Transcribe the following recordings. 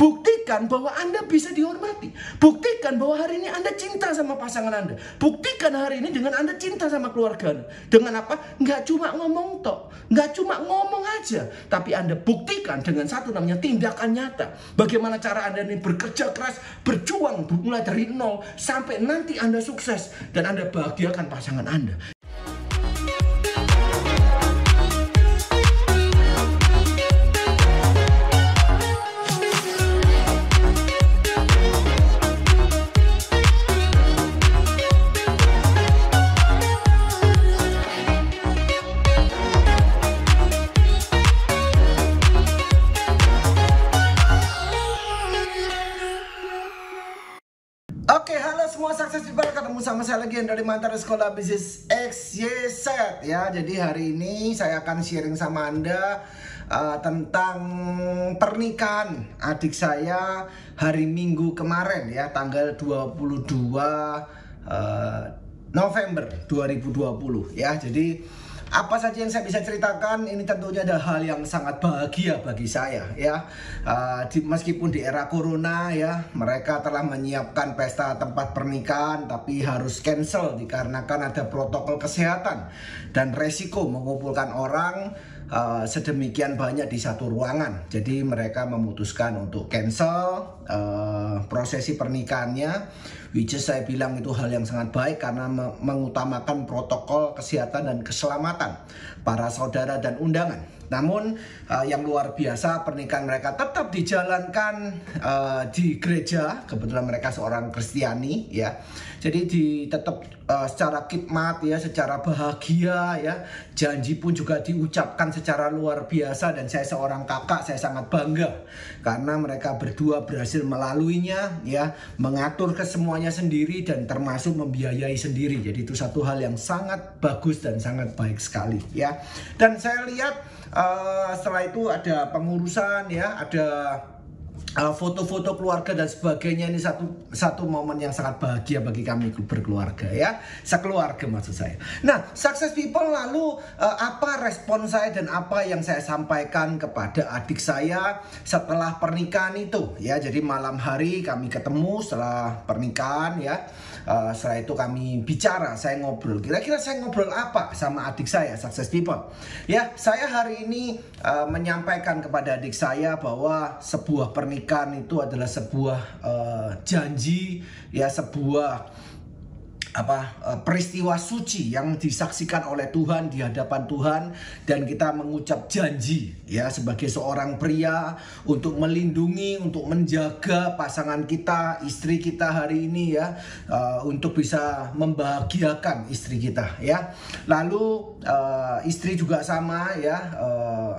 Buktikan bahwa Anda bisa dihormati. Buktikan bahwa hari ini Anda cinta sama pasangan Anda. Buktikan hari ini dengan Anda cinta sama keluarga Anda. Dengan apa? Nggak cuma ngomong tok. Nggak cuma ngomong aja. Tapi Anda buktikan dengan satu namanya tindakan nyata. Bagaimana cara Anda ini bekerja keras, berjuang mulai dari nol sampai nanti Anda sukses. Dan Anda bahagiakan pasangan Anda. Oke, halo semua Sukses People, ketemu sama saya lagi dari Mantara Sekolah Bisnis XYZ ya. Jadi hari ini saya akan sharing sama Anda tentang pernikahan adik saya hari Minggu kemarin ya, tanggal 22 November 2020 ya. Jadi apa saja yang saya bisa ceritakan ini tentunya ada hal yang sangat bahagia bagi saya ya. Meskipun di era corona ya, mereka telah menyiapkan pesta tempat pernikahan tapi harus cancel dikarenakan ada protokol kesehatan dan resiko mengumpulkan orang sedemikian banyak di satu ruangan. Jadi mereka memutuskan untuk cancel prosesi pernikahannya, which is saya bilang itu hal yang sangat baik karena mengutamakan protokol kesehatan dan keselamatan para saudara dan undangan. Namun yang luar biasa, pernikahan mereka tetap dijalankan di gereja. Kebetulan mereka seorang Kristiani ya. Jadi tetap secara khidmat ya, secara bahagia ya. Janji pun juga diucapkan secara luar biasa dan saya seorang kakak, saya sangat bangga karena mereka berdua berhasil melaluinya ya, mengatur kesemuanya sendiri dan termasuk membiayai sendiri. Jadi itu satu hal yang sangat bagus dan sangat baik sekali ya. Dan saya lihat setelah itu ada pengurusan ya, ada foto-foto keluarga dan sebagainya. Ini satu momen yang sangat bahagia bagi kami berkeluarga ya, sekeluarga maksud saya. Nah, Sukses People, lalu apa respon saya dan apa yang saya sampaikan kepada adik saya setelah pernikahan itu ya. Jadi malam hari kami ketemu setelah pernikahan ya. Setelah itu kami bicara, saya ngobrol. Kira-kira saya ngobrol apa sama adik saya, Sukses People? Ya, saya hari ini menyampaikan kepada adik saya bahwa sebuah pernikahan itu adalah sebuah janji ya, sebuah peristiwa suci yang disaksikan oleh Tuhan di hadapan Tuhan, dan kita mengucap janji ya sebagai seorang pria untuk melindungi, untuk menjaga pasangan kita, istri kita hari ini ya, untuk bisa membahagiakan istri kita ya. Lalu istri juga sama ya,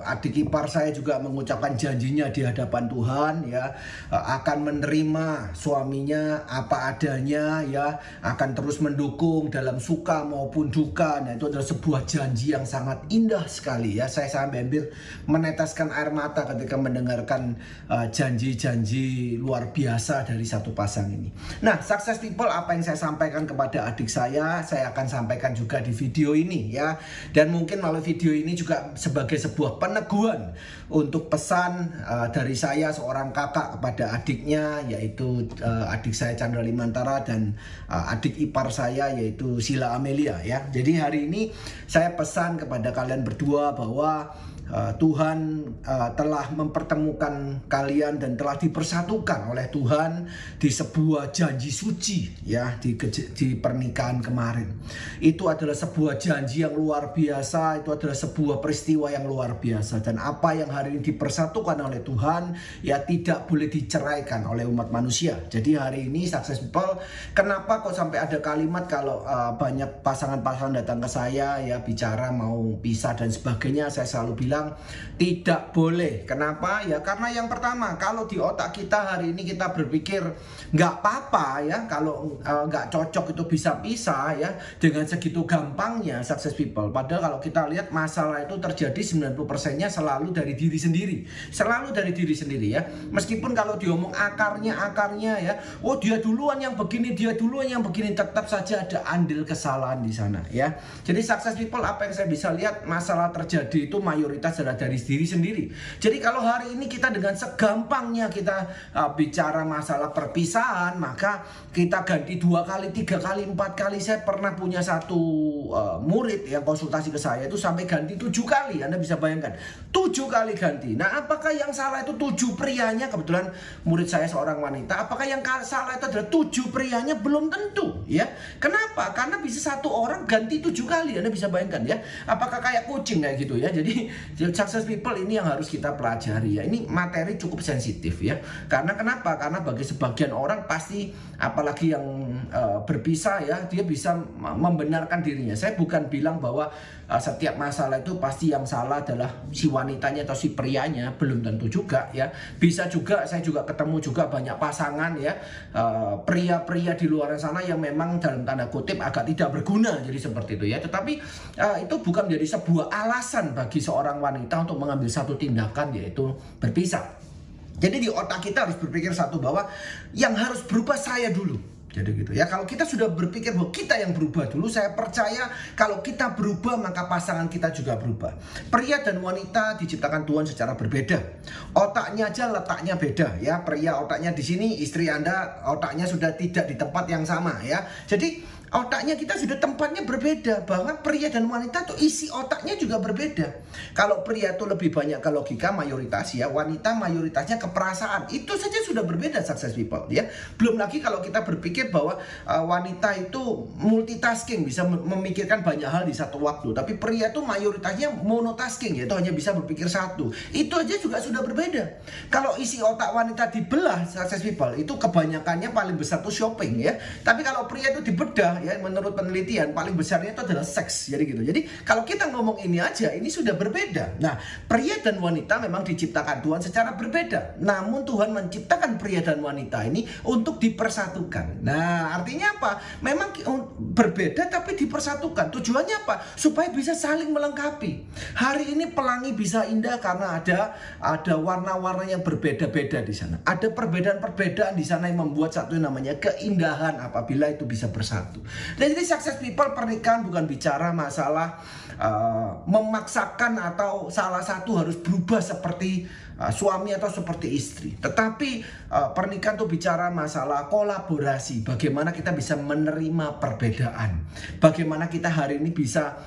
adik ipar saya juga mengucapkan janjinya di hadapan Tuhan ya, akan menerima suaminya apa adanya ya, akan terus mendukung dalam suka maupun duka. Nah, itu adalah sebuah janji yang sangat indah sekali ya. Saya sampai hampir meneteskan air mata ketika mendengarkan janji-janji luar biasa dari satu pasang ini. Nah, Sukses People, apa yang saya sampaikan kepada adik saya akan sampaikan juga di video ini ya. Dan mungkin melalui video ini juga sebagai sebuah peneguhan untuk pesan dari saya seorang kakak kepada adiknya, yaitu adik saya Chandra Limantara dan adik ipar saya yaitu Sila Amelia ya. Jadi hari ini saya pesan kepada kalian berdua bahwa Tuhan telah mempertemukan kalian dan telah dipersatukan oleh Tuhan di sebuah janji suci ya, di pernikahan kemarin. Itu adalah sebuah janji yang luar biasa, itu adalah sebuah peristiwa yang luar biasa, dan apa yang hari ini dipersatukan oleh Tuhan ya tidak boleh diceraikan oleh umat manusia. Jadi hari ini Sukses People, kenapa kok sampai ada kalimat kalau banyak pasangan-pasangan datang ke saya ya bicara mau pisah dan sebagainya, saya selalu bilang tidak boleh. Kenapa? Ya karena yang pertama, kalau di otak kita hari ini kita berpikir nggak apa-apa ya, kalau nggak cocok itu bisa pisah ya dengan segitu gampangnya, Sukses People. Padahal kalau kita lihat masalah itu terjadi 90%-nya selalu dari diri sendiri. Selalu dari diri sendiri ya. Meskipun kalau diomong akarnya ya, oh dia duluan yang begini, dia duluan yang begini, tetap saja ada andil kesalahan di sana ya. Jadi Sukses People, apa yang saya bisa lihat, masalah terjadi itu mayoritas prioritas adalah dari diri sendiri. Jadi kalau hari ini kita dengan segampangnya kita bicara masalah perpisahan, maka kita ganti 2 kali, 3 kali, 4 kali. Saya pernah punya satu murid yang konsultasi ke saya itu sampai ganti 7 kali. Anda bisa bayangkan, 7 kali ganti. Nah, apakah yang salah itu 7 prianya? Kebetulan murid saya seorang wanita. Apakah yang salah itu adalah 7 prianya? Belum tentu, ya. Kenapa? Karena bisa satu orang ganti 7 kali. Anda bisa bayangkan, ya. Apakah kayak kucing kayak gitu, ya. Jadi success people ini yang harus kita pelajari, ya. Ini materi cukup sensitif, ya. Karena kenapa? Karena bagi sebagian orang pasti, apalagi yang berpisah, ya, dia bisa membenarkan dirinya. Saya bukan bilang bahwa setiap masalah itu pasti yang salah adalah si wanitanya atau si prianya, belum tentu juga, ya. Bisa juga, saya juga ketemu juga banyak pasangan, ya, pria-pria di luar sana yang memang dalam tanda kutip agak tidak berguna, jadi seperti itu, ya. Tetapi itu bukan menjadi sebuah alasan bagi seorang wanita untuk mengambil satu tindakan, yaitu berpisah. Jadi di otak kita harus berpikir satu, bahwa yang harus berubah saya dulu. Jadi gitu, ya. Kalau kita sudah berpikir bahwa kita yang berubah dulu, saya percaya kalau kita berubah maka pasangan kita juga berubah. Pria dan wanita diciptakan Tuhan secara berbeda. Otaknya aja letaknya beda, ya. Pria otaknya di sini, istri Anda otaknya sudah tidak di tempat yang sama, ya. Jadi otaknya kita sudah tempatnya berbeda. Bahwa pria dan wanita tuh isi otaknya juga berbeda. Kalau pria tuh lebih banyak ke logika, mayoritas, ya. Wanita mayoritasnya ke perasaan. Itu saja sudah berbeda, success people, ya. Belum lagi kalau kita berpikir bahwa wanita itu multitasking, bisa memikirkan banyak hal di satu waktu. Tapi pria tuh mayoritasnya monotasking, yaitu hanya bisa berpikir satu. Itu aja juga sudah berbeda. Kalau isi otak wanita dibelah, success people, itu kebanyakannya paling besar tuh shopping, ya. Tapi kalau pria itu dibedah, ya, menurut penelitian paling besarnya itu adalah seks, jadi gitu. Jadi kalau kita ngomong ini aja, ini sudah berbeda. Nah, pria dan wanita memang diciptakan Tuhan secara berbeda. Namun Tuhan menciptakan pria dan wanita ini untuk dipersatukan. Nah, artinya apa? Memang berbeda tapi dipersatukan. Tujuannya apa? Supaya bisa saling melengkapi. Hari ini pelangi bisa indah karena ada warna-warna yang berbeda-beda di sana. Ada perbedaan-perbedaan di sana yang membuat satu yang namanya keindahan apabila itu bisa bersatu. Dan jadi success people, pernikahan bukan bicara masalah memaksakan atau salah satu harus berubah seperti suami atau seperti istri. Tetapi pernikahan itu bicara masalah kolaborasi. Bagaimana kita bisa menerima perbedaan. Bagaimana kita hari ini bisa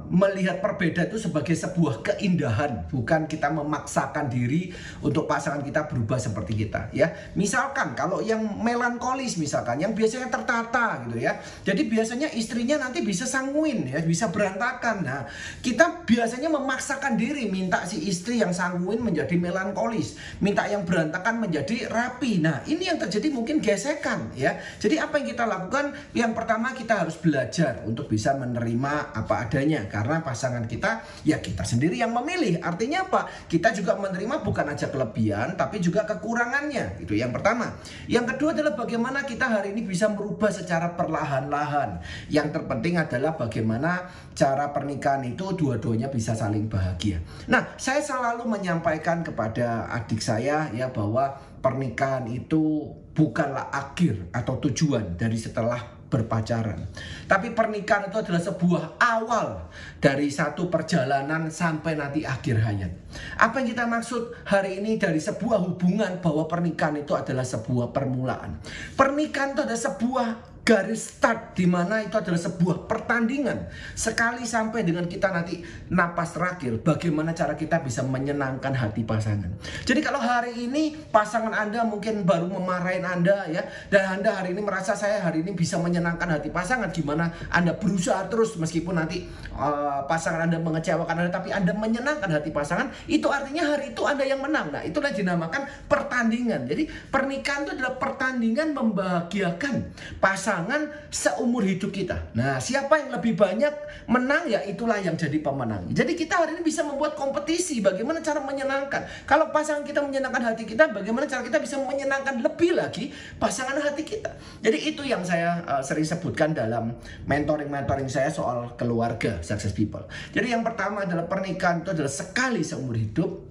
melihat perbedaan itu sebagai sebuah keindahan, bukan kita memaksakan diri untuk pasangan kita berubah seperti kita, ya. Misalkan kalau yang melankolis, misalkan yang biasanya tertata gitu, ya. Jadi biasanya istrinya nanti bisa sanguin, ya, bisa berantakan. Nah, kita biasanya memaksakan diri minta si istri yang sanguin menjadi melankolis, minta yang berantakan menjadi rapi. Nah, ini yang terjadi mungkin gesekan, ya. Jadi apa yang kita lakukan? Yang pertama, kita harus belajar untuk bisa menerima apa adanya, karena pasangan kita, ya, kita sendiri yang memilih. Artinya apa? Kita juga menerima bukan aja kelebihan tapi juga kekurangannya. Itu yang pertama. Yang kedua adalah bagaimana kita hari ini bisa merubah secara perlahan-lahan. Yang terpenting adalah bagaimana cara pernikahan itu dua-duanya bisa saling bahagia. Nah, saya selalu menyampaikan kepada adik saya, ya, bahwa pernikahan itu bukanlah akhir atau tujuan dari setelah berpacaran. Tapi pernikahan itu adalah sebuah awal dari satu perjalanan sampai nanti akhir hayat. Apa yang kita maksud hari ini dari sebuah hubungan, bahwa pernikahan itu adalah sebuah permulaan. Pernikahan itu adalah sebuah garis start, di mana itu adalah sebuah pertandingan sekali sampai dengan kita nanti napas terakhir. Bagaimana cara kita bisa menyenangkan hati pasangan. Jadi kalau hari ini pasangan Anda mungkin baru memarahin Anda, ya, dan Anda hari ini merasa saya hari ini bisa menyenangkan hati pasangan, gimana Anda berusaha terus meskipun nanti pasangan Anda mengecewakan Anda, tapi Anda menyenangkan hati pasangan, itu artinya hari itu Anda yang menang. Nah, itulah dinamakan pertandingan. Jadi pernikahan itu adalah pertandingan membahagiakan pasangan seumur hidup kita. Nah, siapa yang lebih banyak menang, ya itulah yang jadi pemenang. Jadi kita hari ini bisa membuat kompetisi bagaimana cara menyenangkan. Kalau pasangan kita menyenangkan hati kita, bagaimana cara kita bisa menyenangkan lebih lagi pasangan hati kita. Jadi itu yang saya sering sebutkan dalam mentoring saya soal keluarga, success people. Jadi yang pertama adalah pernikahan itu adalah sekali seumur hidup.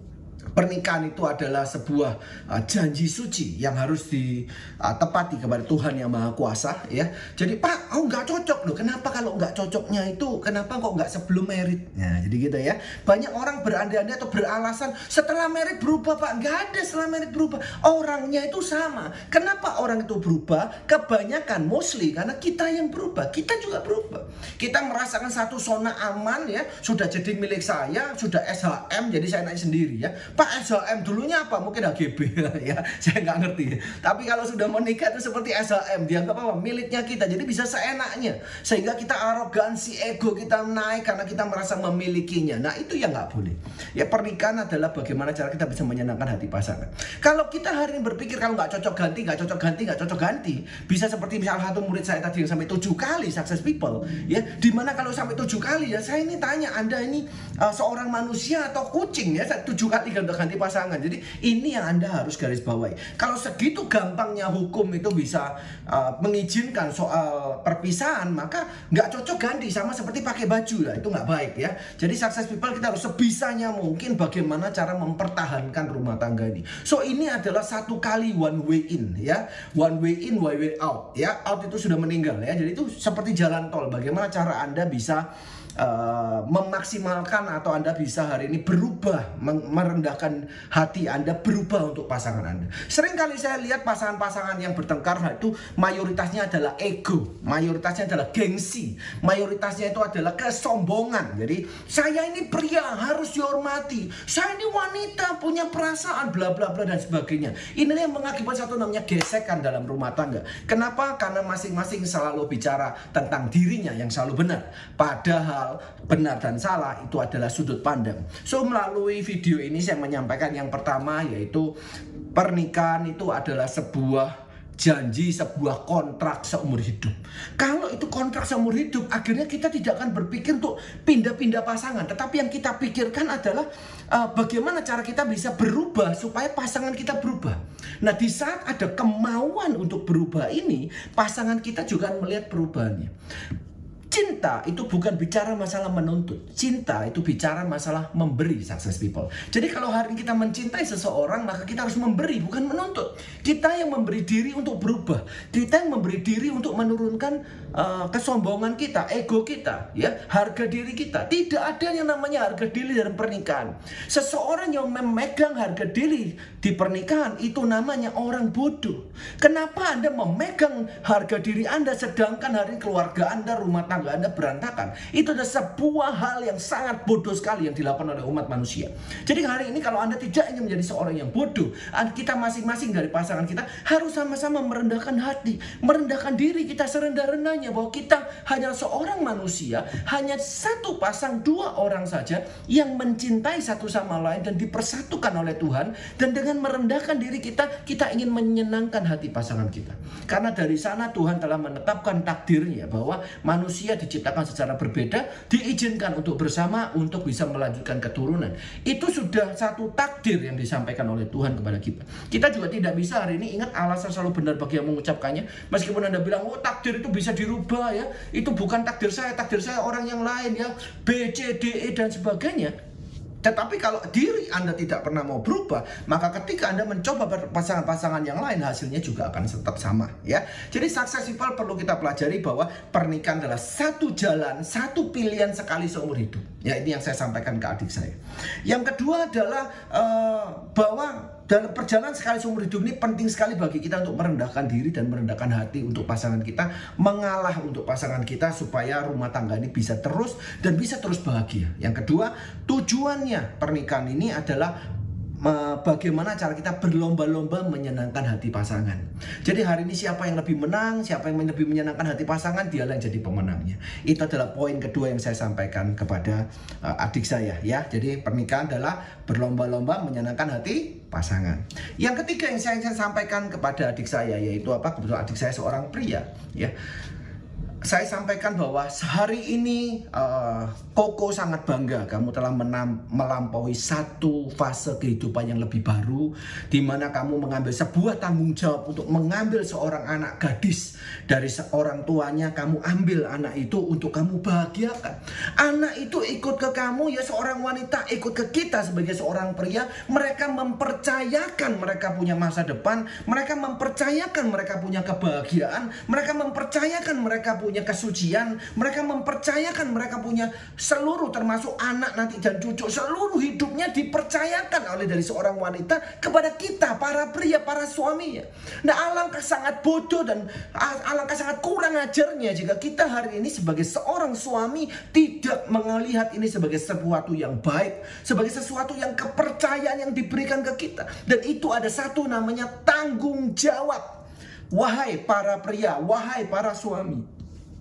Pernikahan itu adalah sebuah janji suci yang harus ditepati kepada Tuhan yang Maha Kuasa, ya. Jadi Pak, nggak cocok loh. Kenapa kalau nggak cocoknya itu? Kenapa kok nggak sebelum merit? Nah, jadi gitu ya. Banyak orang berandai-andai atau beralasan setelah merit berubah, Pak. Nggak ada setelah merit berubah. Orangnya itu sama. Kenapa orang itu berubah? Kebanyakan mostly karena kita yang berubah. Kita juga berubah. Kita merasakan satu zona aman, ya. Sudah jadi milik saya, sudah SHM, jadi saya naik sendiri, ya. Pak, SHM dulunya apa? Mungkin HGB ya, saya nggak ngerti. Tapi kalau sudah menikah itu seperti SHM, dianggap apa? Miliknya kita, jadi bisa seenaknya. Sehingga kita arogansi, ego kita naik karena kita merasa memilikinya. Nah, itu yang nggak boleh. Ya, pernikahan adalah bagaimana cara kita bisa menyenangkan hati pasangan. Kalau kita hari ini berpikir kalau nggak cocok ganti, nggak cocok ganti, nggak cocok ganti, bisa seperti misalnya satu murid saya tadi yang sampai 7 kali success people, ya. Dimana kalau sampai 7 kali, ya saya ini tanya, Anda ini seorang manusia atau kucing, ya, 7 kali ganti pasangan. Jadi ini yang Anda harus garis bawahi. Kalau segitu gampangnya hukum itu bisa mengizinkan soal perpisahan, maka nggak cocok ganti, sama seperti pakai baju lah, itu nggak baik, ya. Jadi success people kita harus sebisanya mungkin bagaimana cara mempertahankan rumah tangga ini. So ini adalah satu kali one way in, ya, one way in, one way out, ya. Out itu sudah meninggal, ya. Jadi itu seperti jalan tol. Bagaimana cara Anda bisa memaksimalkan atau Anda bisa hari ini berubah, merendahkan hati Anda, berubah untuk pasangan Anda. Sering kali saya lihat pasangan-pasangan yang bertengkar itu mayoritasnya adalah ego, mayoritasnya adalah gengsi, mayoritasnya itu adalah kesombongan. Jadi saya ini pria harus dihormati, saya ini wanita punya perasaan, bla bla bla dan sebagainya. Ini yang mengakibatkan satu namanya gesekan dalam rumah tangga. Kenapa? Karena masing-masing selalu bicara tentang dirinya yang selalu benar, padahal benar dan salah itu adalah sudut pandang. So melalui video ini saya menyampaikan yang pertama, yaitu pernikahan itu adalah sebuah janji, sebuah kontrak seumur hidup. Kalau itu kontrak seumur hidup, akhirnya kita tidak akan berpikir untuk pindah-pindah pasangan. Tetapi yang kita pikirkan adalah bagaimana cara kita bisa berubah supaya pasangan kita berubah. Nah, di saat ada kemauan untuk berubah ini, pasangan kita juga akan melihat perubahannya. Cinta itu bukan bicara masalah menuntut. Cinta itu bicara masalah memberi, success people. Jadi kalau hari ini kita mencintai seseorang, maka kita harus memberi, bukan menuntut. Kita yang memberi diri untuk berubah. Kita yang memberi diri untuk menurunkan kesombongan kita, ego kita, ya, harga diri kita. Tidak ada yang namanya harga diri dalam pernikahan. Seseorang yang memegang harga diri di pernikahan itu namanya orang bodoh. Kenapa Anda memegang harga diri Anda sedangkan hari ini keluarga Anda, rumah tangga Anda berantakan? Itu adalah sebuah hal yang sangat bodoh sekali yang dilakukan oleh umat manusia. Jadi hari ini kalau Anda tidak ingin menjadi seorang yang bodoh, kita masing-masing dari pasangan kita harus sama-sama merendahkan hati, merendahkan diri kita serendah-rendahnya, bahwa kita hanya seorang manusia, hanya satu pasang, 2 orang saja yang mencintai satu sama lain dan dipersatukan oleh Tuhan. Dan dengan merendahkan diri kita, kita ingin menyenangkan hati pasangan kita. Karena dari sana Tuhan telah menetapkan takdirnya bahwa manusia diciptakan secara berbeda, diizinkan untuk bersama untuk bisa melanjutkan keturunan. Itu sudah satu takdir yang disampaikan oleh Tuhan kepada kita. Kita juga tidak bisa hari ini, ingat, alasan selalu benar bagi yang mengucapkannya. Meskipun Anda bilang, oh takdir itu bisa dirubah, ya, itu bukan takdir saya orang yang lain, ya, B, C, D, E dan sebagainya. Tetapi kalau diri Anda tidak pernah mau berubah, maka ketika Anda mencoba pasangan-pasangan yang lain, hasilnya juga akan tetap sama, ya. Jadi success people perlu kita pelajari bahwa pernikahan adalah satu jalan, satu pilihan sekali seumur hidup. Ya, ini yang saya sampaikan ke adik saya. Yang kedua adalah bahwa dalam perjalanan sekali seumur hidup ini penting sekali bagi kita untuk merendahkan diri dan merendahkan hati untuk pasangan kita, mengalah untuk pasangan kita supaya rumah tangga ini bisa terus dan bisa terus bahagia. Yang kedua, tujuannya pernikahan ini adalah bagaimana cara kita berlomba-lomba menyenangkan hati pasangan. Jadi hari ini siapa yang lebih menang, siapa yang lebih menyenangkan hati pasangan, dialah yang jadi pemenangnya. Itu adalah poin kedua yang saya sampaikan kepada adik saya, ya. Jadi pernikahan adalah berlomba-lomba menyenangkan hati pasangan. Yang ketiga yang saya sampaikan kepada adik saya, yaitu apa? Kebetulan adik saya seorang pria, ya. saya sampaikan bahwa hari ini Koko sangat bangga kamu telah melampaui satu fase kehidupan yang lebih baru, di mana kamu mengambil sebuah tanggung jawab untuk mengambil seorang anak gadis dari seorang tuanya. Kamu ambil anak itu untuk kamu bahagiakan. Anak itu ikut ke kamu, ya seorang wanita ikut ke kita sebagai seorang pria. Mereka mempercayakan mereka punya masa depan, mereka mempercayakan mereka punya kebahagiaan, mereka mempercayakan mereka punya kesucian, mereka mempercayakan mereka punya seluruh, termasuk anak nanti dan cucu, seluruh hidupnya dipercayakan oleh dari seorang wanita kepada kita, para pria, para suaminya. Nah, alangkah sangat bodoh dan alangkah sangat kurang ajarnya jika kita hari ini sebagai seorang suami tidak melihat ini sebagai sesuatu yang baik, sebagai sesuatu yang kepercayaan yang diberikan ke kita. Dan itu ada satu namanya tanggung jawab. Wahai para pria, wahai para suami,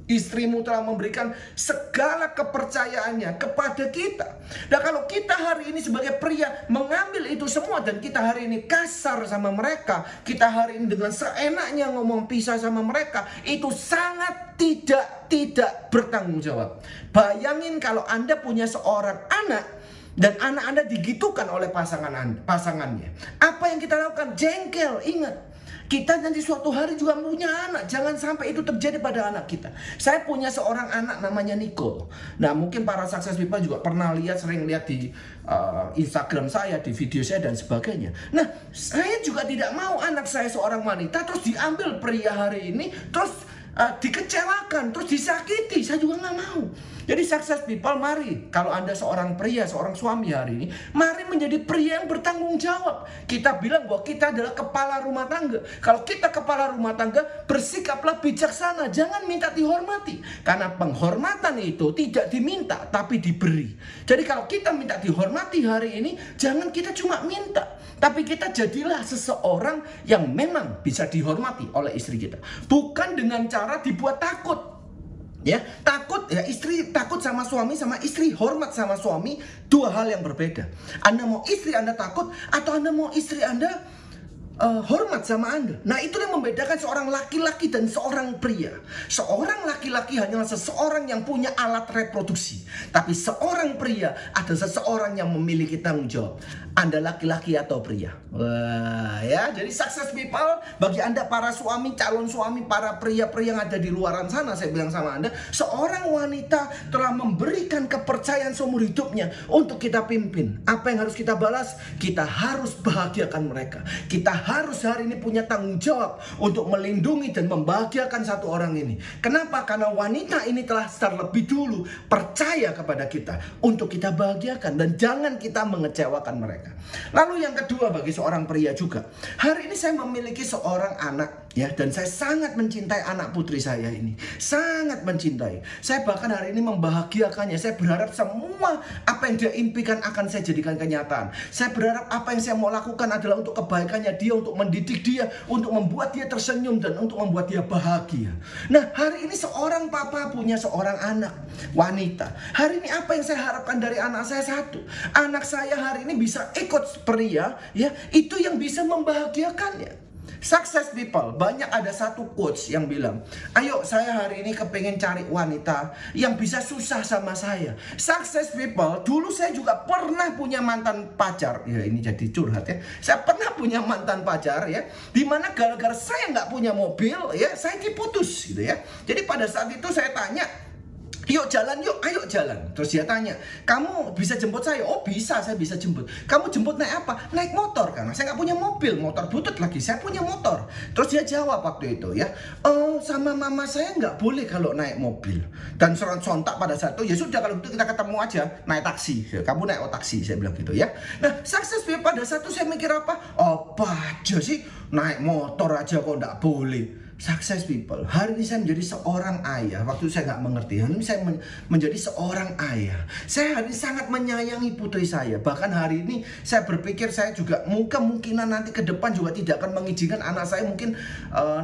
istrimu telah memberikan segala kepercayaannya kepada kita. Dan kalau kita hari ini sebagai pria mengambil itu semua dan kita hari ini kasar sama mereka, kita hari ini dengan seenaknya ngomong pisah sama mereka, itu sangat tidak bertanggung jawab. Bayangin kalau Anda punya seorang anak dan anak Anda digitukan oleh pasangannya. Apa yang kita lakukan? Jengkel. Ingat, kita nanti suatu hari juga punya anak. Jangan sampai itu terjadi pada anak kita. Saya punya seorang anak namanya Nicole. Nah, mungkin para success people juga pernah lihat, sering lihat di Instagram saya, di video saya dan sebagainya. Nah, saya juga tidak mau anak saya seorang wanita terus diambil pria hari ini, terus dikecewakan, terus disakiti. Saya juga nggak mau. Jadi success people, mari, kalau Anda seorang pria, seorang suami hari ini, mari menjadi pria yang bertanggung jawab. Kita bilang bahwa kita adalah kepala rumah tangga. Kalau kita kepala rumah tangga, bersikaplah bijaksana, jangan minta dihormati. Karena penghormatan itu tidak diminta, tapi diberi. Jadi kalau kita minta dihormati hari ini, jangan kita cuma minta, tapi kita jadilah seseorang yang memang bisa dihormati oleh istri kita. Bukan dengan cara dibuat takut. Ya, takut ya, istri takut sama suami, sama istri hormat sama suami, dua hal yang berbeda. Anda mau istri Anda takut atau Anda mau istri Anda hormat sama Anda. Nah, itu yang membedakan seorang laki-laki dan seorang pria. Seorang laki-laki hanyalah seseorang yang punya alat reproduksi, tapi seorang pria adalah seseorang yang memiliki tanggung jawab. Anda laki-laki atau pria? Wah, ya, jadi success people, bagi Anda para suami, calon suami, para pria-pria yang ada di luaran sana, saya bilang sama Anda, seorang wanita telah memberikan kepercayaan seumur hidupnya untuk kita pimpin. Apa yang harus kita balas? Kita harus bahagiakan mereka. Kita harus hari ini punya tanggung jawab untuk melindungi dan membahagiakan satu orang ini. Kenapa? Karena wanita ini telah terlebih dulu percaya kepada kita untuk kita bahagiakan, dan jangan kita mengecewakan mereka. Lalu yang kedua, bagi seorang pria juga, hari ini saya memiliki seorang anak, ya, dan saya sangat mencintai anak putri saya ini, sangat mencintai. Saya bahkan hari ini membahagiakannya. Saya berharap semua apa yang dia impikan akan saya jadikan kenyataan. Saya berharap apa yang saya mau lakukan adalah untuk kebaikannya dia, untuk mendidik dia, untuk membuat dia tersenyum, dan untuk membuat dia bahagia. Nah, hari ini seorang papa punya seorang anak wanita. Hari ini apa yang saya harapkan dari anak saya? Satu, anak saya hari ini bisa ikut pria, ya, itu yang bisa membahagiakannya. Success people, banyak ada satu quotes yang bilang, ayo saya hari ini kepengen cari wanita yang bisa susah sama saya. Success people, dulu saya juga pernah punya mantan pacar. Ya, ini jadi curhat ya. Saya pernah punya mantan pacar, ya, dimana gara-gara saya nggak punya mobil, ya, saya diputus gitu ya. Jadi pada saat itu saya tanya, yuk jalan, yuk, ayo jalan. Terus dia tanya, kamu bisa jemput saya? Oh bisa, saya bisa jemput. Kamu jemput naik apa? Naik motor, karena saya nggak punya mobil, motor butut lagi, saya punya motor. Terus dia jawab waktu itu, ya, oh sama mama saya nggak boleh kalau naik mobil. Dan sontak pada saat itu, ya sudah kalau gitu kita ketemu aja, naik taksi. Ya, kamu naik taksi, saya bilang gitu ya. Nah, sukses pada saat itu saya mikir apa? Apa aja sih, naik motor aja kok nggak boleh. Success people, hari ini saya menjadi seorang ayah. Waktu itu saya nggak mengerti, hari ini saya menjadi seorang ayah. Saya hari ini sangat menyayangi putri saya. Bahkan hari ini saya berpikir saya juga kemungkinan nanti ke depan juga tidak akan mengizinkan anak saya mungkin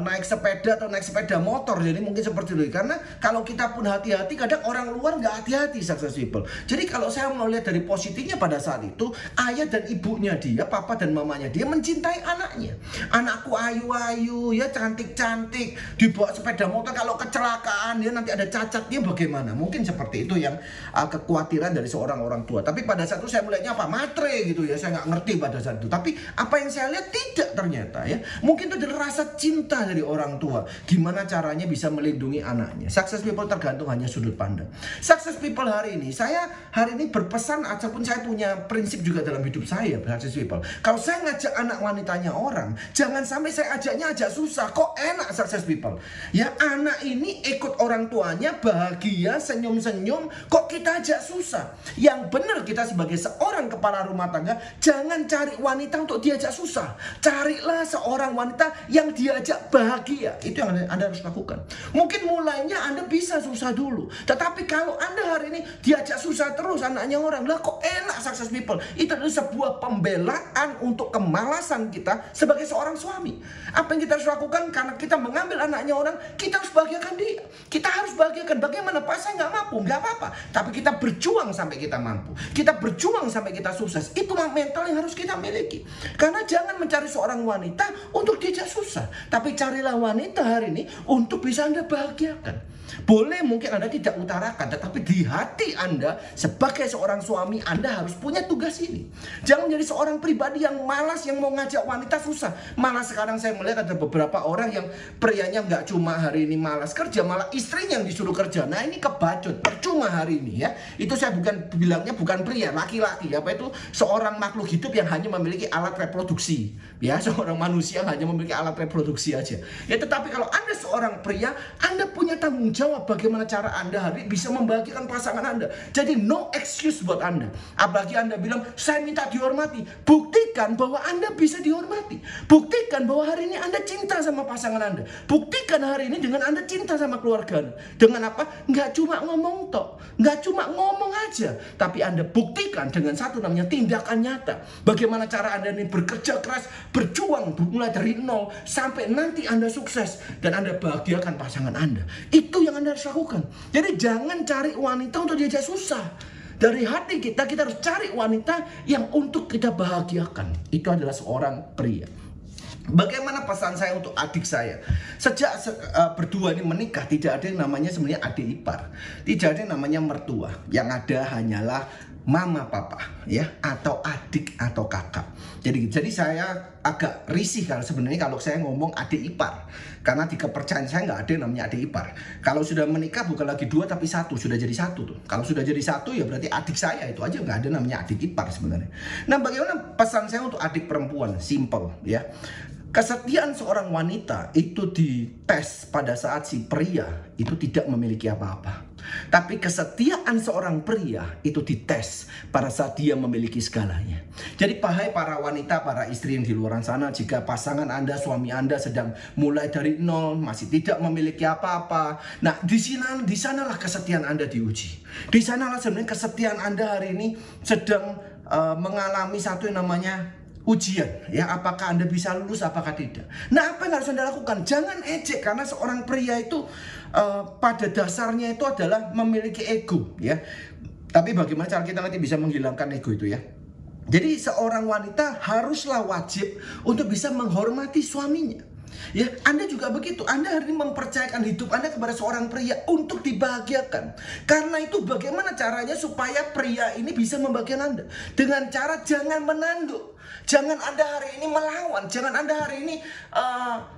naik sepeda atau naik sepeda motor. Jadi mungkin seperti itu. Karena kalau kita pun hati-hati, kadang orang luar nggak hati-hati, success people. Jadi kalau saya melihat dari positifnya pada saat itu, ayah dan ibunya dia, papa dan mamanya dia mencintai anaknya. Anakku ayu-ayu, ya, cantik-cantik, cantik, dibawa sepeda motor, kalau kecelakaan dia nanti ada cacatnya bagaimana? Mungkin seperti itu yang kekhawatiran dari seorang orang tua. Tapi pada saat itu saya melihatnya apa? Matre gitu ya, saya nggak ngerti pada saat itu. Tapi apa yang saya lihat tidak ternyata ya. Mungkin itu adalah rasa cinta dari orang tua. Gimana caranya bisa melindungi anaknya. Success people tergantung hanya sudut pandang. Success people hari ini, saya hari ini berpesan ataupun saya punya prinsip juga dalam hidup saya, success people. Kalau saya ngajak anak wanitanya orang, jangan sampai saya ajaknya ajak susah. Kok enak success people? Ya anak ini ikut orang tuanya bahagia, senyum-senyum, kok kita ajak susah? Yang benar kita sebagai seorang kepala rumah tangga, jangan cari wanita untuk diajak susah. Carilah seorang wanita yang diajak bahagia. Itu yang Anda harus lakukan. Mungkin mulainya Anda bisa susah dulu, tetapi kalau Anda hari ini diajak susah terus anaknya orang, lah kok enak success people? Itu adalah sebuah pembelaan untuk kemalasan kita sebagai seorang suami. Apa yang kita harus lakukan? Karena kita mengambil anaknya orang, kita harus bahagiakan dia. Kita harus bahagiakan. Bagaimana? Pak, saya nggak mampu, nggak apa-apa. Tapi kita berjuang sampai kita mampu. Kita berjuang sampai kita sukses. Itulah mental yang harus kita miliki. Karena jangan mencari seorang wanita untuk diajak susah, tapi carilah wanita hari ini untuk bisa Anda bahagiakan. Boleh mungkin Anda tidak utarakan, tetapi di hati Anda sebagai seorang suami, Anda harus punya tugas ini. Jangan menjadi seorang pribadi yang malas, yang mau ngajak wanita susah. Malah sekarang saya melihat ada beberapa orang yang prianya nggak cuma hari ini malas kerja, malah istrinya yang disuruh kerja. Nah ini kebacut, percuma hari ini ya. Itu saya bilangnya bukan pria, laki-laki. Apa itu? Seorang makhluk hidup yang hanya memiliki alat reproduksi. Ya, seorang manusia hanya memiliki alat reproduksi aja. Ya, tetapi kalau Anda seorang pria, Anda punya tanggung jawab bagaimana cara Anda hari bisa membahagiakan pasangan Anda. Jadi no excuse buat Anda. Apalagi Anda bilang, saya minta dihormati. Buktikan bahwa Anda bisa dihormati. Buktikan bahwa hari ini Anda cinta sama pasangan Anda. Buktikan hari ini dengan Anda cinta sama keluarga Anda. Dengan apa? Nggak cuma ngomong tok. Nggak cuma ngomong aja. Tapi Anda buktikan dengan satu namanya tindakan nyata. Bagaimana cara Anda ini bekerja keras, berjuang mulai dari nol sampai nanti Anda sukses dan Anda bahagiakan pasangan Anda. Itu yang Anda harus lakukan. Jadi jangan cari wanita untuk diajak susah. Dari hati kita harus cari wanita yang untuk kita bahagiakan. Itu adalah seorang pria. Bagaimana pesan saya untuk adik saya? Sejak berdua ini menikah, tidak ada yang namanya sebenarnya adik ipar. Tidak ada yang namanya mertua. Yang ada hanyalah mama papa ya, atau adik atau kakak. Jadi saya agak risih kalau saya ngomong adik ipar, karena di kepercayaan saya nggak ada yang namanya adik ipar. Kalau sudah menikah bukan lagi dua tapi satu, sudah jadi satu tuh. Kalau sudah jadi satu ya berarti adik saya itu aja, nggak ada namanya adik ipar sebenarnya. Nah, bagaimana pesan saya untuk adik perempuan? Simple ya. Kesetiaan seorang wanita itu dites pada saat si pria itu tidak memiliki apa-apa. Tapi kesetiaan seorang pria itu dites pada saat dia memiliki segalanya. Jadi hai para wanita, para istri yang di luar sana, jika pasangan Anda, suami Anda sedang mulai dari nol, masih tidak memiliki apa-apa. Nah, di sanalah kesetiaan Anda diuji. Di sanalah sebenarnya kesetiaan Anda hari ini sedang mengalami satu yang namanya ujian, ya, apakah Anda bisa lulus, apakah tidak. Nah, apa yang harus Anda lakukan? Jangan ejek, karena seorang pria itu pada dasarnya itu adalah memiliki ego, ya. Tapi bagaimana cara kita nanti bisa menghilangkan ego itu, ya? Jadi seorang wanita haruslah wajib untuk bisa menghormati suaminya. Ya, Anda juga begitu. Anda hari ini mempercayakan hidup Anda kepada seorang pria untuk dibahagiakan. Karena itu bagaimana caranya supaya pria ini bisa membahagiakan Anda? Dengan cara jangan menanduk. Jangan Anda hari ini melawan. Jangan Anda hari ini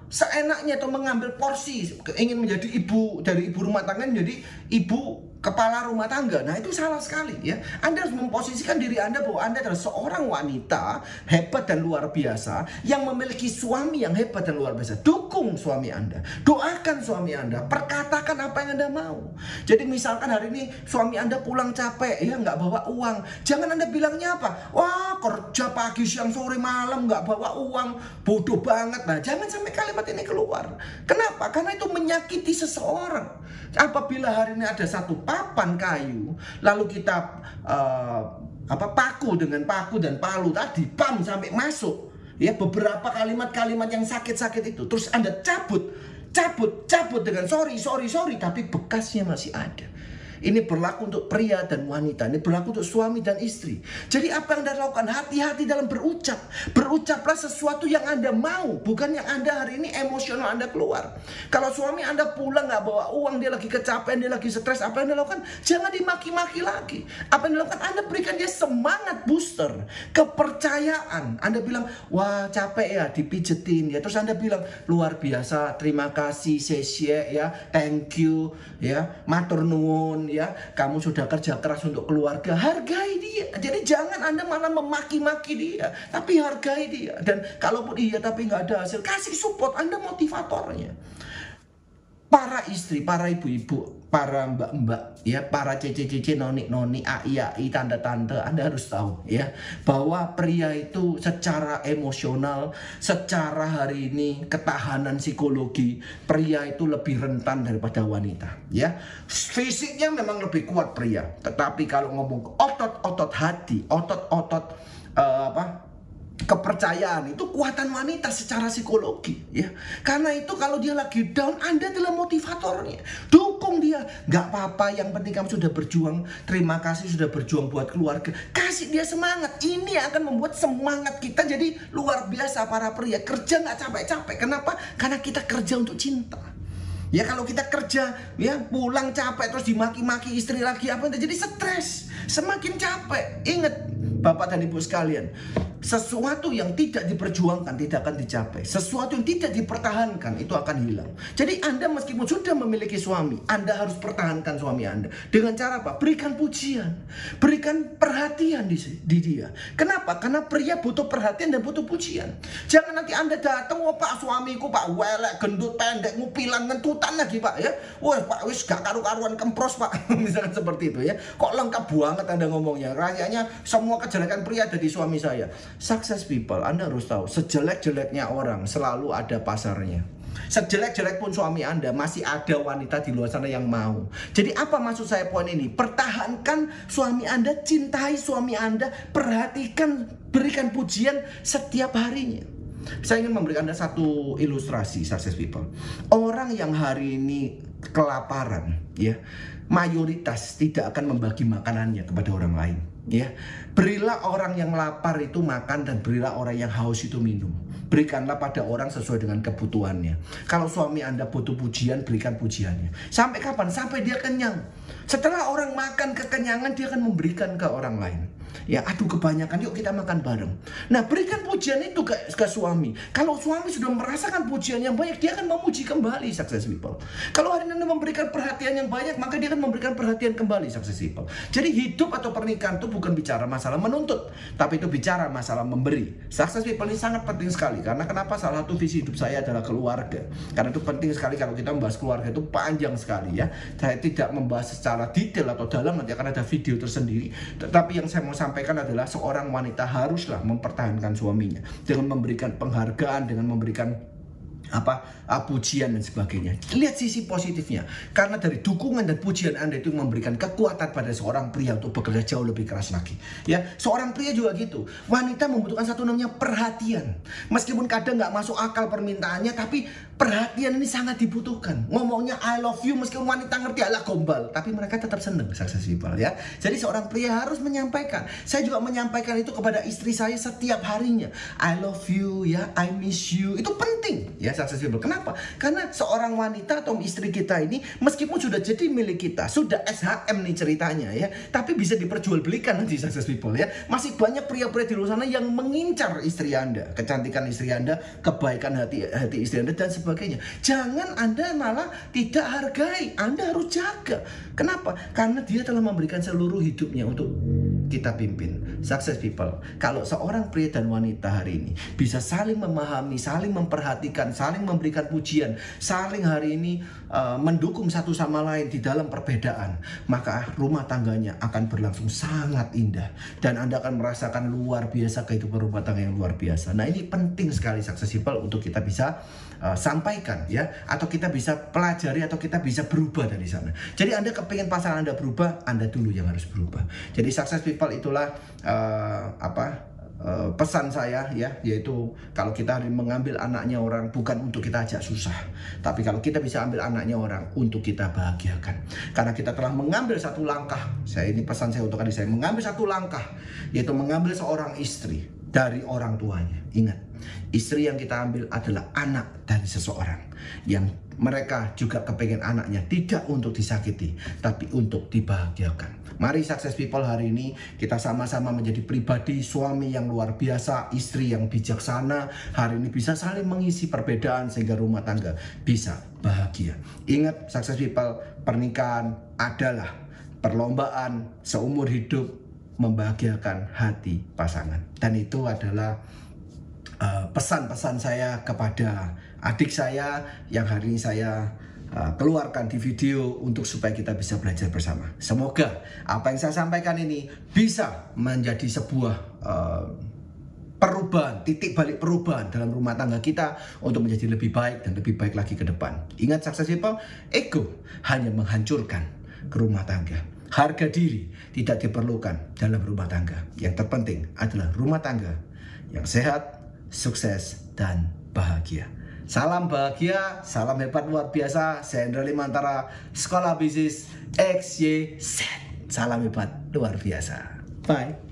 seenaknya atau mengambil porsi, ingin menjadi ibu, dari ibu rumah tangga menjadi ibu kepala rumah tangga. Nah, itu salah sekali, ya. Anda harus memposisikan diri Anda bahwa Anda adalah seorang wanita hebat dan luar biasa yang memiliki suami yang hebat dan luar biasa. Dukung suami Anda, doakan suami Anda, perkatakan apa yang Anda mau. Jadi misalkan hari ini suami Anda pulang capek, ya, nggak bawa uang, jangan Anda bilangnya apa? Wah, kerja pagi siang sore malam nggak bawa uang, bodoh banget. Nah, jangan sampai kalimat ini keluar. Kenapa? Karena itu menyakiti seseorang. Apabila hari ini ada satu papan kayu, lalu kita paku dengan paku dan palu tadi, pam sampai masuk, ya, beberapa kalimat-kalimat yang sakit-sakit itu, terus Anda cabut dengan sorry, tapi bekasnya masih ada. Ini berlaku untuk pria dan wanita. Ini berlaku untuk suami dan istri. Jadi apa yang Anda lakukan? Hati-hati dalam berucap. Berucaplah sesuatu yang Anda mau, bukan yang Anda hari ini emosional Anda keluar. Kalau suami Anda pulang nggak bawa uang, dia lagi kecapean, dia lagi stres, apa yang Anda lakukan? Jangan dimaki-maki lagi. Apa yang Anda lakukan? Anda berikan dia semangat booster, kepercayaan. Anda bilang, wah capek ya, dipijetin ya. Terus Anda bilang, luar biasa, terima kasih, sesye ya, thank you ya, matur nuwun ya, kamu sudah kerja keras untuk keluarga. Hargai dia. Jadi jangan Anda malah memaki-maki dia, tapi hargai dia. Dan kalaupun iya tapi nggak ada hasil, kasih support. Anda motivatornya. Para istri, para ibu-ibu, para mbak-mbak, ya, para cece-cece, noni-noni, ai-ai, tante-tante, Anda harus tahu ya, bahwa pria itu secara emosional, secara hari ini ketahanan psikologi, pria itu lebih rentan daripada wanita, ya. Fisiknya memang lebih kuat pria, tetapi kalau ngomong otot-otot hati, otot-otot kepercayaan, itu kuatan wanita secara psikologi ya. Karena itu kalau dia lagi down, Anda adalah motivatornya. Dukung dia. Gak apa-apa, yang penting kamu sudah berjuang. Terima kasih sudah berjuang buat keluarga. Kasih dia semangat. Ini akan membuat semangat kita jadi luar biasa. Para pria kerja gak capek-capek. Kenapa? Karena kita kerja untuk cinta. Ya kalau kita kerja ya pulang capek terus dimaki-maki istri lagi, apa yang terjadi? Stres, semakin capek. Ingat Bapak dan Ibu sekalian, sesuatu yang tidak diperjuangkan tidak akan dicapai. Sesuatu yang tidak dipertahankan itu akan hilang. Jadi Anda meskipun sudah memiliki suami, Anda harus pertahankan suami Anda. Dengan cara apa? Berikan pujian, berikan perhatian di dia. Kenapa? Karena pria butuh perhatian dan butuh pujian. Jangan nanti Anda datang, oh Pak suamiku Pak welek, gendut, pendek, ngupilan, ngentutan lagi Pak ya. Wah Pak wis gak karu-karuan kempros Pak. Misalkan seperti itu ya. Kok lengkap banget Anda ngomongnya. Rasanya semua kejelekan pria ada di suami saya. Success people, Anda harus tahu, sejelek-jeleknya orang selalu ada pasarnya. Sejelek-jelek pun suami Anda, masih ada wanita di luar sana yang mau. Jadi apa maksud saya poin ini? Pertahankan suami Anda, cintai suami Anda, perhatikan, berikan pujian setiap harinya. Saya ingin memberikan Anda satu ilustrasi, success people. Orang yang hari ini kelaparan, ya, mayoritas tidak akan membagi makanannya kepada orang lain. Ya, berilah orang yang lapar itu makan dan berilah orang yang haus itu minum. Berikanlah pada orang sesuai dengan kebutuhannya. Kalau suami Anda butuh pujian, berikan pujiannya. Sampai kapan? Sampai dia kenyang. Setelah orang makan kekenyangan, dia akan memberikan ke orang lain. Ya, aduh kebanyakan, yuk kita makan bareng. Nah, berikan pujian itu ke suami. Kalau suami sudah merasakan pujian yang banyak, dia akan memuji kembali, success people. Kalau hari ini Anda memberikan perhatian yang banyak, maka dia akan memberikan perhatian kembali, success people. Jadi hidup atau pernikahan itu bukan bicara masalah menuntut, tapi itu bicara masalah memberi. Success people ini sangat penting sekali. Karena kenapa? Salah satu visi hidup saya adalah keluarga. Karena itu penting sekali. Kalau kita membahas keluarga itu panjang sekali ya. Saya tidak membahas secara detail atau dalam, nanti akan ada video tersendiri. Tetapi yang saya mau sampaikan adalah seorang wanita haruslah mempertahankan suaminya dengan memberikan penghargaan, dengan memberikan pujian dan sebagainya. Lihat sisi positifnya. Karena dari dukungan dan pujian Anda itu memberikan kekuatan pada seorang pria untuk bekerja jauh lebih keras lagi. Ya, seorang pria juga gitu. Wanita membutuhkan satu namanya perhatian. Meskipun kadang nggak masuk akal permintaannya, tapi perhatian ini sangat dibutuhkan. Ngomongnya I love you meskipun wanita ngerti ala gombal, tapi mereka tetap senang, success people ya. Jadi seorang pria harus menyampaikan. Saya juga menyampaikan itu kepada istri saya setiap harinya. I love you ya, I miss you. Itu penting ya, success people. Kenapa? Karena seorang wanita atau istri kita ini meskipun sudah jadi milik kita, sudah SHM nih ceritanya ya, tapi bisa diperjualbelikan nanti, success people ya. Masih banyak pria-pria di luar sana yang mengincar istri Anda, kecantikan istri Anda, kebaikan hati istri Anda dan sebagainya. Jangan Anda malah tidak hargai. Anda harus jaga. Kenapa? Karena dia telah memberikan seluruh hidupnya untuk kita pimpin. Success people, kalau seorang pria dan wanita hari ini bisa saling memahami, saling memperhatikan, saling memberikan pujian, saling hari ini mendukung satu sama lain di dalam perbedaan, maka rumah tangganya akan berlangsung sangat indah dan Anda akan merasakan luar biasa kehidupan rumah tangga yang luar biasa. Nah, ini penting sekali, success people, untuk kita bisa sampaikan ya, atau kita bisa pelajari, atau kita bisa berubah dari sana. Jadi Anda kepingin pasangan Anda berubah, Anda dulu yang harus berubah. Jadi success people itulah pesan saya ya, yaitu kalau kita mengambil anaknya orang bukan untuk kita ajak susah, tapi kalau kita bisa ambil anaknya orang untuk kita bahagiakan. Karena kita telah mengambil satu langkah, ini pesan saya untuk adik saya, mengambil satu langkah, yaitu mengambil seorang istri dari orang tuanya. Ingat, istri yang kita ambil adalah anak dari seseorang yang mereka juga kepengen anaknya tidak untuk disakiti, tapi untuk dibahagiakan. Mari Success People hari ini kita sama-sama menjadi pribadi suami yang luar biasa, istri yang bijaksana. Hari ini bisa saling mengisi perbedaan sehingga rumah tangga bisa bahagia. Ingat Success People, pernikahan adalah perlombaan seumur hidup membahagiakan hati pasangan. Dan itu adalah pesan-pesan saya kepada adik saya yang hari ini saya keluarkan di video untuk supaya kita bisa belajar bersama. Semoga apa yang saya sampaikan ini bisa menjadi sebuah perubahan, titik balik perubahan dalam rumah tangga kita untuk menjadi lebih baik dan lebih baik lagi ke depan. Ingat Success People, ego hanya menghancurkan ke rumah tangga. Harga diri tidak diperlukan dalam rumah tangga. Yang terpenting adalah rumah tangga yang sehat, sukses, dan bahagia. Salam bahagia, salam hebat luar biasa. Saya Hendra Limantara, Sekolah Bisnis XYZ. Salam hebat luar biasa. Bye.